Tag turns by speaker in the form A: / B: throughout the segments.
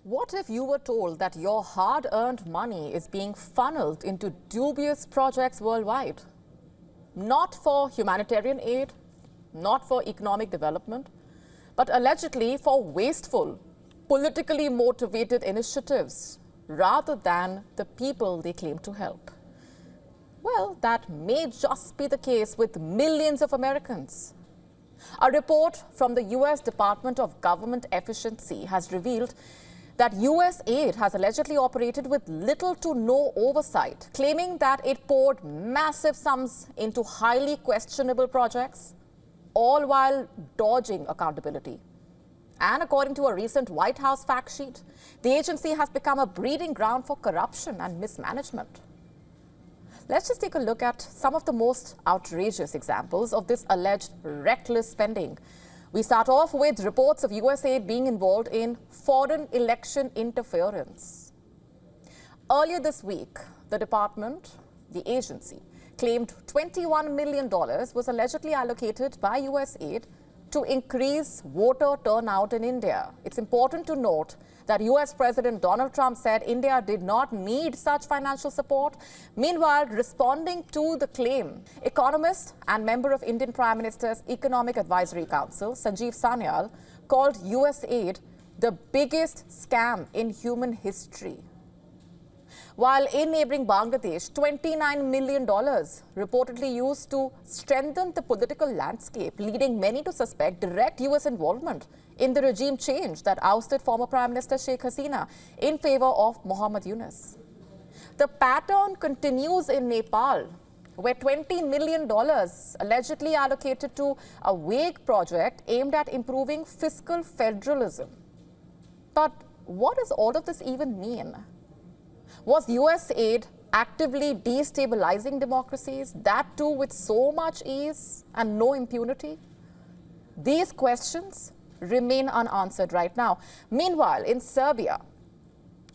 A: What if you were told that your hard-earned money is being funneled into dubious projects worldwide? Not for humanitarian aid, not for economic development, but allegedly for wasteful, politically motivated initiatives rather than the people they claim to help. Well, that may just be the case with millions of Americans. A report from the US Department of Government Efficiency has revealed that USAID has allegedly operated with little to no oversight, claiming that it poured massive sums into highly questionable projects, all while dodging accountability. And according to a recent White House fact sheet, the agency has become a breeding ground for corruption and mismanagement. Let's just take a look at some of the most outrageous examples of this alleged reckless spending. We start off with reports of USAID being involved in foreign election interference. Earlier this week, the department, the agency, claimed $21 million was allegedly allocated by USAID to increase voter turnout in India. It's important to note that US President Donald Trump said India did not need such financial support. Meanwhile, responding to the claim, economist and member of Indian Prime Minister's Economic Advisory Council, Sanjeev Sanyal, called USAID the biggest scam in human history. While in neighboring Bangladesh, $29 million reportedly used to strengthen the political landscape, leading many to suspect direct US involvement in the regime change that ousted former Prime Minister Sheikh Hasina in favor of Muhammad Yunus. The pattern continues in Nepal, where $20 million allegedly allocated to a vague project aimed at improving fiscal federalism. But what does all of this even mean? Was USAID actively destabilizing democracies, that too with so much ease and no impunity? These questions remain unanswered right now. Meanwhile, in Serbia,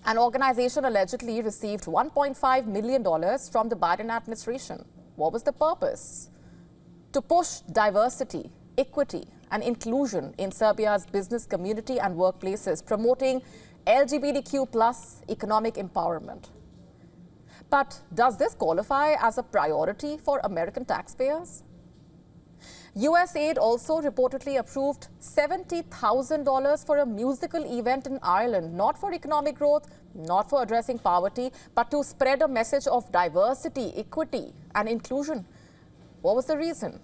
A: an organization allegedly received $1.5 million from the Biden administration. What was the purpose? To push diversity, equity, and inclusion in Serbia's business community and workplaces, promoting LGBTQ+ economic empowerment. But does this qualify as a priority for American taxpayers? USAID also reportedly approved $70,000 for a musical event in Ireland, not for economic growth, not for addressing poverty, but to spread a message of diversity, equity, and inclusion. What was the reason?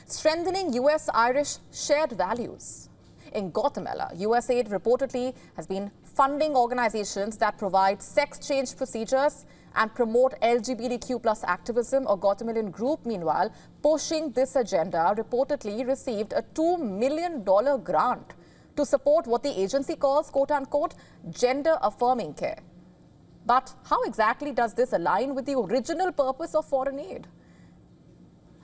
A: Strengthening US-Irish shared values. In Guatemala, USAID reportedly has been funding organizations that provide sex change procedures and promote LGBTQ+ activism. A Guatemalan group, meanwhile, pushing this agenda, reportedly received a $2 million grant to support what the agency calls, quote-unquote, gender-affirming care. But how exactly does this align with the original purpose of foreign aid?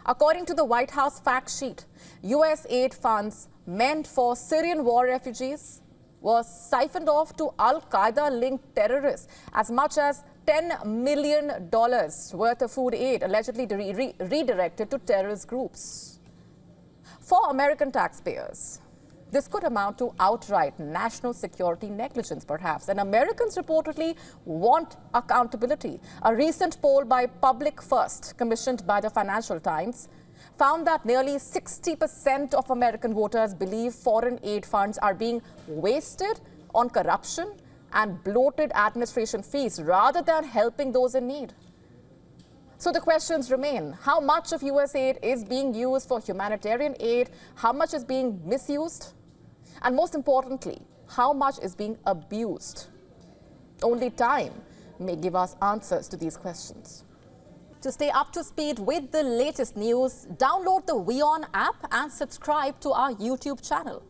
A: According to the White House fact sheet, USAID funds meant for Syrian war refugees was siphoned off to Al-Qaeda-linked terrorists. As much as $10 million worth of food aid allegedly redirected to terrorist groups. For American taxpayers, this could amount to outright national security negligence, perhaps. And Americans reportedly want accountability. A recent poll by Public First, commissioned by the Financial Times, found that nearly 60% of American voters believe foreign aid funds are being wasted on corruption and bloated administration fees rather than helping those in need. So the questions remain. How much of USAID is being used for humanitarian aid? How much is being misused? And most importantly, how much is being abused? Only time may give us answers to these questions. To stay up to speed with the latest news, download the WION app and subscribe to our YouTube channel.